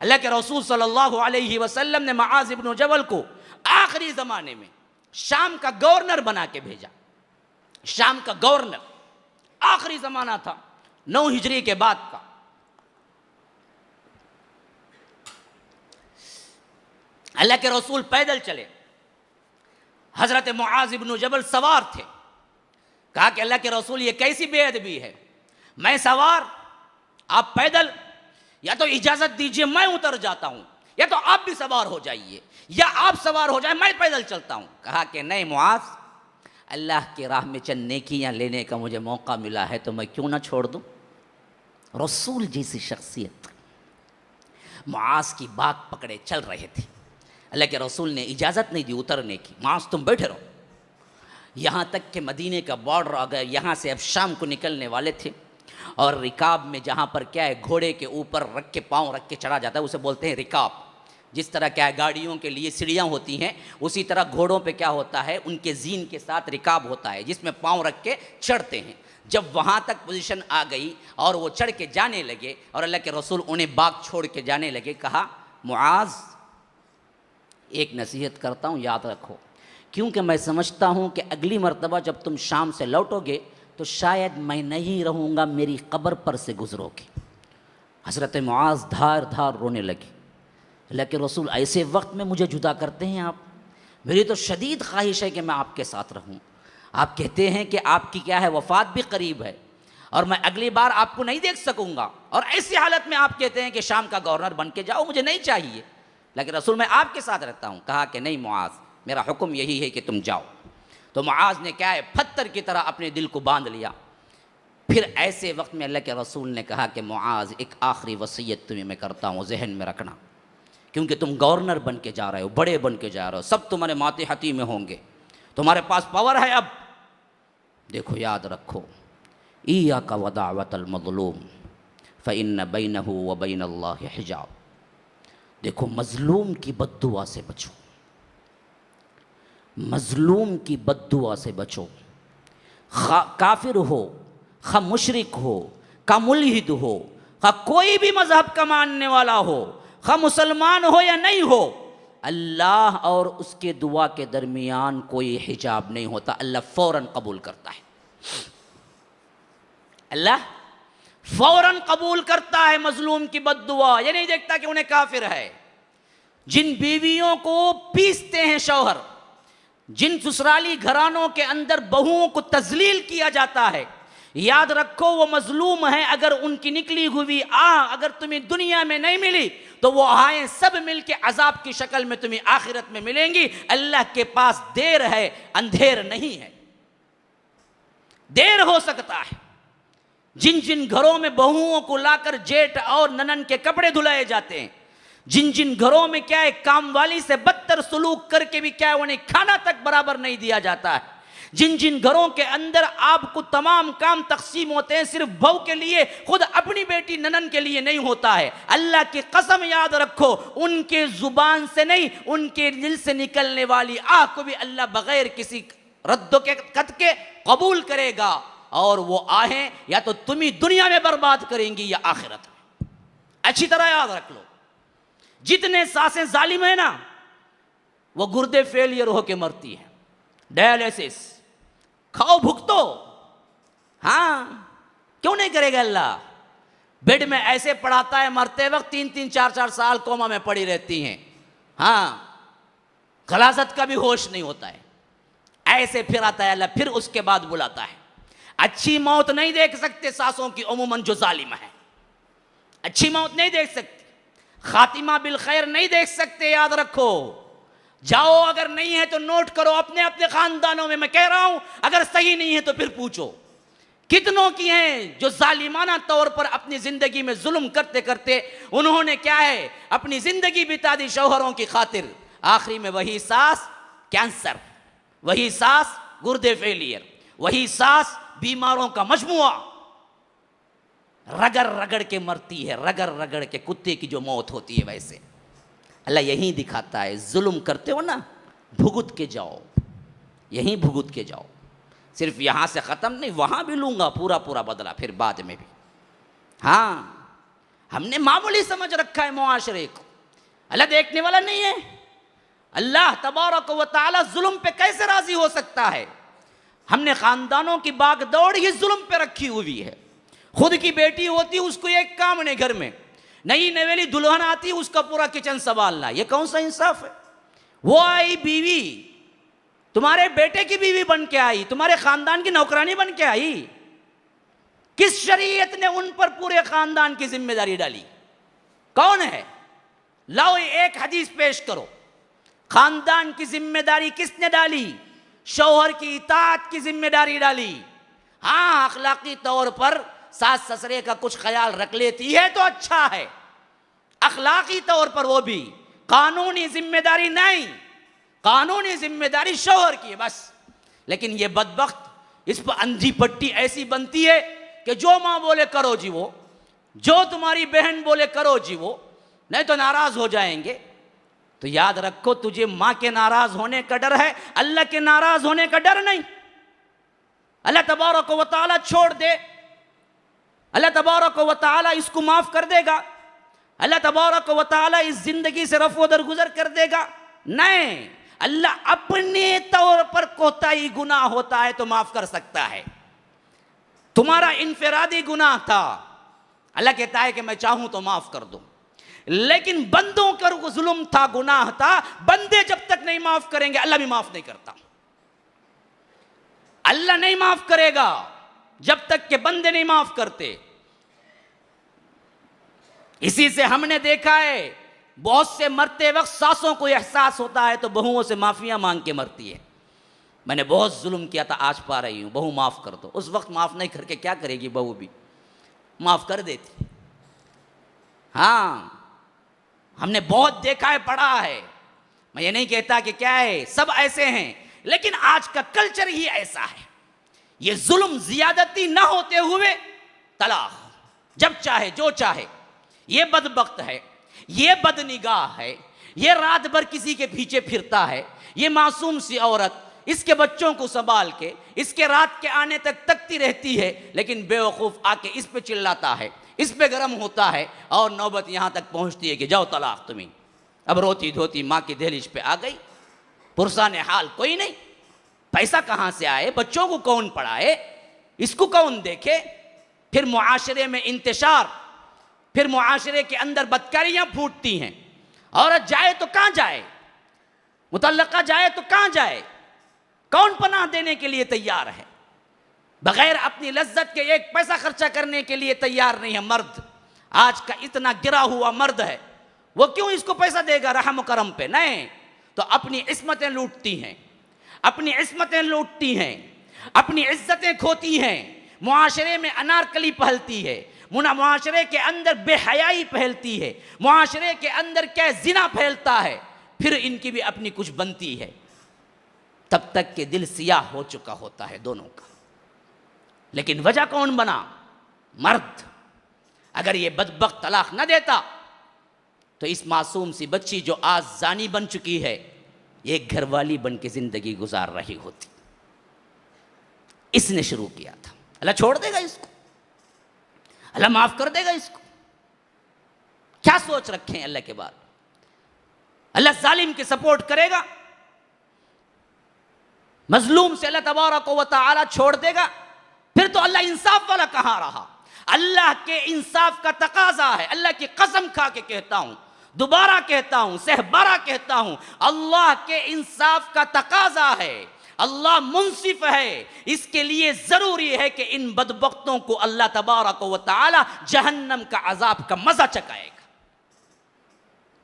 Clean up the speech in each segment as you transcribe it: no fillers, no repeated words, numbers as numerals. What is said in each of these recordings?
अल्लाह के रसूल सल्लल्लाहु अलैहि वसल्लम ने मुआज़ इब्न जबल को आखिरी ज़माने में शाम का गवर्नर बना के भेजा। शाम का गवर्नर, आखिरी ज़माना था 9 हिजरी के बाद का। अल्लाह के रसूल पैदल चले, हज़रत मुआज़ इब्न जबल सवार थे। कहा कि अल्लाह के रसूल ये कैसी बेअदबी है, मैं सवार आप पैदल, या तो इजाज़त दीजिए मैं उतर जाता हूँ, या तो आप भी सवार हो जाइए, या आप सवार हो जाए मैं पैदल चलता हूँ। कहा कि नहीं मुआज़, अल्लाह की राह में चंद नेकियां लेने का मुझे मौका मिला है तो मैं क्यों ना छोड़ दूँ। रसूल जैसी शख्सियत मुआज़ की बात पकड़े चल रहे थे। अल्लाह के रसूल ने इजाज़त नहीं दी उतरने की, मुआज़ तुम बैठे रहो। यहाँ तक कि मदीने का बॉर्डर आ गया, यहाँ से अब शाम को निकलने वाले थे। और रिकाब में जहाँ पर क्या है, घोड़े के ऊपर रख के पाँव रख के चढ़ा जाता है, उसे बोलते हैं रिकाब। जिस तरह क्या है गाड़ियों के लिए सीढ़ियाँ होती हैं, उसी तरह घोड़ों पे क्या होता है, उनके जीन के साथ रिकाब होता है जिसमें पाँव रख के चढ़ते हैं। जब वहाँ तक पोजीशन आ गई और वो चढ़ के जाने लगे और अल्लाह के रसूल उन्हें बाग छोड़ के जाने लगे, कहा मुआज़ एक नसीहत करता हूँ याद रखो, क्योंकि मैं समझता हूँ कि अगली मर्तबा जब तुम शाम से लौटोगे तो शायद मैं नहीं रहूँगा, मेरी कब्र पर से गुजरोगे। हज़रत मुआज़ धार धार रोने लगे। अल्लाह के रसूल ऐसे वक्त में मुझे जुदा करते हैं आप, मेरी तो शदीद ख्वाहिश है कि मैं आपके साथ रहूँ। आप कहते हैं कि आपकी क्या है वफ़ात भी करीब है और मैं अगली बार आपको नहीं देख सकूँगा, और ऐसी हालत में आप कहते हैं कि शाम का गवर्नर बन के जाओ, मुझे नहीं चाहिए, लेकिन रसूल मैं आपके साथ रहता हूँ। कहा कि नहीं मुआज़, मेरा हुक्म यही है कि तुम जाओ। तो मुआज़ ने क्या है पत्थर की तरह अपने दिल को बांध लिया। फिर ऐसे वक्त में अल्लाह के रसूल ने कहा कि मुआज़ एक आखिरी वसीयत तुम्हें मैं करता हूँ, जहन में रखना, क्योंकि तुम गवर्नर बन के जा रहे हो, बड़े बन के जा रहे हो, सब तुम्हारे माथे हती में होंगे, तुम्हारे पास पावर है। अब देखो याद रखो, इय्याका व दाअवतल मज़लूम फ़इन्न बैनहु व बैनल्लाहि हिजाब। देखो मज़लूम की बद्दुआ से बचो, मज़लूम की बद्दुआ से बचो। खा काफिर हो, खा मुशरिक हो, खा मुल्हिद हो, खा कोई भी मज़हब का मानने वाला हो, खा मुसलमान हो या नहीं हो, अल्लाह और उसके दुआ के दरमियान कोई हिजाब नहीं होता। अल्लाह फ़ौरन कबूल करता है, अल्लाह फ़ौरन कबूल करता है मज़लूम की बद्दुआ। ये नहीं देखता कि उन्हें काफिर है। जिन बीवियों को पीसते हैं शौहर, जिन ससुराली घरानों के अंदर बहुओं को तजलील किया जाता है, याद रखो वो मजलूम है। अगर उनकी निकली हुई अगर तुम्हें दुनिया में नहीं मिली तो वो आए सब मिलके अजाब की शक्ल में तुम्हें आखिरत में मिलेंगी। अल्लाह के पास देर है, अंधेर नहीं है। देर हो सकता है। जिन जिन घरों में बहुओं को लाकर जेठ और ननन के कपड़े धुलाए जाते हैं, जिन जिन घरों में क्या है काम वाली से बदतर सलूक करके भी क्या है उन्हें खाना तक बराबर नहीं दिया जाता है, जिन जिन घरों के अंदर आपको तमाम काम तकसीम होते हैं सिर्फ बहू के लिए, खुद अपनी बेटी ननन के लिए नहीं होता है, अल्लाह की कसम याद रखो उनके जुबान से नहीं, उनके दिल से निकलने वाली आह को भी अल्लाह बगैर किसी रद्दो के कत के कबूल करेगा। और वो आहें या तो तुम्हें दुनिया में बर्बाद करेंगी या आखिरत में। अच्छी तरह याद रख लो, जितने सांसें जालिम है ना वो गुर्दे फेलियर होके मरती है। डायलिसिस खाओ भुगतो, हाँ क्यों नहीं करेगा अल्लाह। बेड में ऐसे पड़ाता है मरते वक्त 3-3 4-4 साल कोमा में पड़ी रहती हैं, हाँ खलासत का भी होश नहीं होता है। ऐसे फिर आता है अल्लाह, फिर उसके बाद बुलाता है। अच्छी मौत नहीं देख सकते सासों की अमूमन जो जालिम है, अच्छी मौत नहीं देख सकते, खातिमा बिल खैर नहीं देख सकते। याद रखो, जाओ अगर नहीं है तो नोट करो अपने अपने खानदानों में। मैं कह रहा हूं अगर सही नहीं है तो फिर पूछो कितनों की हैं जो जालिमाना तौर पर अपनी जिंदगी में जुल्म करते करते उन्होंने क्या है अपनी जिंदगी बिता दी शौहरों की खातिर। आखिरी में वही सास कैंसर, वही सास गुर्दे फेलियर, वही सास बीमारों का मजमुआ, रगड़ रगड़ के मरती है, रगड़ रगड़ के कुत्ते की जो मौत होती है। वैसे अल्लाह यही दिखाता है, जुल्म करते हो ना भुगत के जाओ, यहीं भुगत के जाओ। सिर्फ यहाँ से ख़त्म नहीं, वहाँ भी लूँगा पूरा पूरा बदला फिर बाद में भी। हाँ हमने मामूली समझ रखा है मुआशरे को। अल्लाह देखने वाला नहीं है। अल्लाह तबारक व तआला जुल्म पे कैसे राजी हो सकता है? हमने खानदानों की बागदौड़ ही जुल्म पे रखी हुई है। खुद की बेटी होती उसको एक काम नहीं, घर में नई नवेली दुल्हन आती उसका पूरा किचन संभालना, ये कौन सा इंसाफ है? वो आई बीवी, तुम्हारे बेटे की बीवी बन के आई, तुम्हारे खानदान की नौकरानी बन के आई। किस शरीयत ने उन पर पूरे खानदान की जिम्मेदारी डाली? कौन है? लाओ एक हदीस पेश करो। खानदान की जिम्मेदारी किसने डाली? शौहर की इताअत की जिम्मेदारी डाली। हाँ, अखलाकी तौर पर सास ससुरे का कुछ ख्याल रख लेती है तो अच्छा है, अखलाकी तौर पर वो भी। कानूनी जिम्मेदारी नहीं, कानूनी जिम्मेदारी शौहर की है बस। लेकिन ये बदबख्त, इस पर अंधी पट्टी ऐसी बनती है कि जो माँ बोले करो जी वो, जो तुम्हारी बहन बोले करो जी वो, नहीं तो नाराज हो जाएंगे। तो याद रखो, तुझे माँ के नाराज होने का डर है, अल्लाह के नाराज होने का डर नहीं। अल्लाह तबारक व तआला छोड़ दे, अल्लाह तबारक व तआला इसको माफ कर देगा, अल्लाह तबारक व तआला इस जिंदगी से रफ़ो दरगुजर कर देगा? नहीं, अल्लाह अपने तौर पर कोताही गुनाह होता है तो माफ कर सकता है। तुम्हारा इनफरादी गुनाह था, अल्लाह कहता है कि मैं चाहूं तो माफ कर दूं। लेकिन बंदों का जुल्म था, गुनाह था, बंदे जब तक नहीं माफ करेंगे अल्लाह भी माफ नहीं करता। अल्लाह नहीं माफ करेगा जब तक के बंदे नहीं माफ करते। इसी से हमने देखा है बहुत से मरते वक्त सासों को एहसास होता है तो बहुओं से माफिया मांग के मरती है। मैंने बहुत जुल्म किया था, आज पा रही हूं, बहू माफ कर दो। उस वक्त माफ नहीं करके क्या करेगी? बहू भी माफ कर देती। हाँ, हमने बहुत देखा है, पढ़ा है। मैं ये नहीं कहता कि क्या है, सब ऐसे हैं, लेकिन आज का कल्चर ही ऐसा है। ये जुल्म जियादती ना होते हुए तलाक, जब चाहे जो चाहे। ये बदबख्त है, ये बदनिगाह है, ये रात भर किसी के पीछे फिरता है, ये मासूम सी औरत इसके बच्चों को संभाल के इसके रात के आने तक तकती रहती है, लेकिन बेवकूफ़ आके इस पे चिल्लाता है, इस पे गर्म होता है और नौबत यहाँ तक पहुँचती है कि जाओ तलाक तुम्हें। अब रोती धोती माँ की दहलीज पे आ गई, पुरसा ने हाल कोई नहीं, पैसा कहाँ से आए, बच्चों को कौन पढ़ाए, इसको कौन देखे। फिर मुआशरे में इंतशार, फिर मुआशरे के अंदर बदकारियाँ फूटती हैं। औरत जाए तो कहाँ जाए, मुतल्लका जाए तो कहाँ जाए, कौन पनाह देने के लिए तैयार है? बगैर अपनी लज्जत के एक पैसा खर्चा करने के लिए तैयार नहीं है मर्द। आज का इतना गिरा हुआ मर्द है, वो क्यों इसको पैसा देगा रहम करम पे? नहीं, तो अपनी इस्मतें लूटती हैं, अपनी इस्मतें लूटती हैं, अपनी इज्जतें खोती हैं, मुआशरे में अनारकली पहलती है, मुआशरे के अंदर बेहयाई फैलती है, मुआशरे के अंदर क्या जिना फैलता है, फिर इनकी भी अपनी कुछ बनती है। तब तक के दिल सियाह हो चुका होता है दोनों का। लेकिन वजह कौन बना? मर्द। अगर ये बदबख्त तलाक न देता तो इस मासूम सी बच्ची जो आज जानी बन चुकी है, एक घरवाली बन के जिंदगी गुजार रही होती। इसने शुरू किया था। अल्लाह छोड़ देगा इसको? अल्लाह माफ कर देगा इसको? क्या सोच रखे हैं अल्लाह के बाद? अल्लाह जालिम के सपोर्ट करेगा? मजलूम से अल्लाह तबारक व तआला छोड़ देगा? फिर तो अल्लाह इंसाफ वाला कहां रहा? अल्लाह के इंसाफ का तकाजा है। अल्लाह की कसम खा के कहता हूं, दोबारा कहता हूं, सहबारा कहता हूं, अल्लाह के इंसाफ का तकाजा है। अल्लाह मुंसिफ है। इसके लिए जरूरी है कि इन बदबख्तों को अल्लाह तबारक व तआला जहन्नम का अजाब का मजा चकाएगा।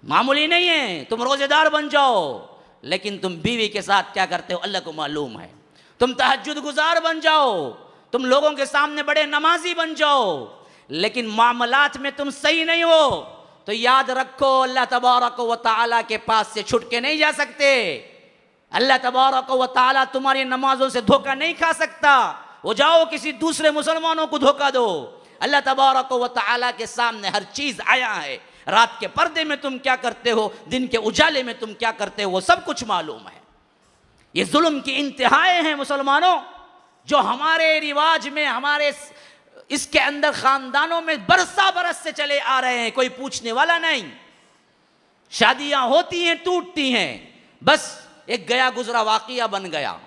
मामूली नहीं है। तुम रोजेदार बन जाओ, लेकिन तुम बीवी के साथ क्या करते हो अल्लाह को मालूम है। तुम तहज्जुद गुजार बन जाओ, तुम लोगों के सामने बड़े नमाजी बन जाओ, लेकिन मामलात में तुम सही नहीं हो तो याद रखो अल्लाह तबारक व तआला के पास से छुट के नहीं जा सकते। अल्लाह तबारक व तआला तुम्हारी नमाजों से धोखा नहीं खा सकता। वो जाओ किसी दूसरे मुसलमानों को धोखा दो। अल्लाह तबारक व तआला के सामने हर चीज़ आया है। रात के पर्दे में तुम क्या करते हो, दिन के उजाले में तुम क्या करते हो, वो सब कुछ मालूम है। ये जुल्म की इंतहाएं हैं मुसलमानों, जो हमारे रिवाज में, हमारे इसके अंदर खानदानों में बरसा बरस से चले आ रहे हैं, कोई पूछने वाला नहीं। शादियां होती हैं, टूटती हैं, बस एक गया गुजरा वाकया बन गया।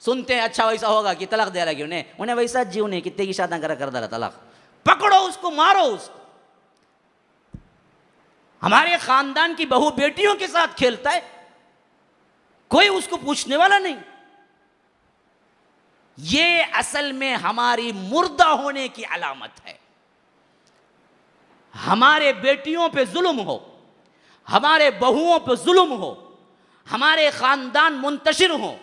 सुनते हैं अच्छा वैसा होगा कि तलाक दे रहा कि उन्हें वैसा जीव नहीं, कितने की शादी कर दे रहा तलाक, पकड़ो उसको, मारो उसको। हमारे खानदान की बहू बेटियों के साथ खेलता है, कोई उसको पूछने वाला नहीं। ये असल में हमारी मुर्दा होने की अलामत है। हमारे बेटियों पे जुल्म हो, हमारे बहुओं पे जुल्म हो, हमारे खानदान मुंतशिर हो,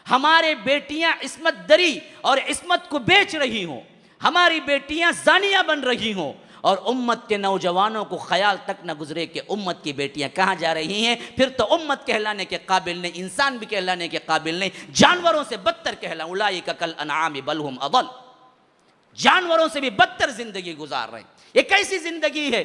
हमारे बेटियां इस्मत दरी और इस्मत को बेच रही हों, हमारी बेटियां जानिया बन रही हों, और उम्मत के नौजवानों को ख्याल तक न गुजरे कि उम्मत की बेटियां कहाँ जा रही हैं, फिर तो उम्मत कहलाने के काबिल नहीं, इंसान भी कहलाने के काबिल नहीं, जानवरों से बदतर कहला। उलाइका कल अनआम बल हुम अदल, जानवरों से भी बदतर जिंदगी गुजार रहे हैं। ये कैसी जिंदगी है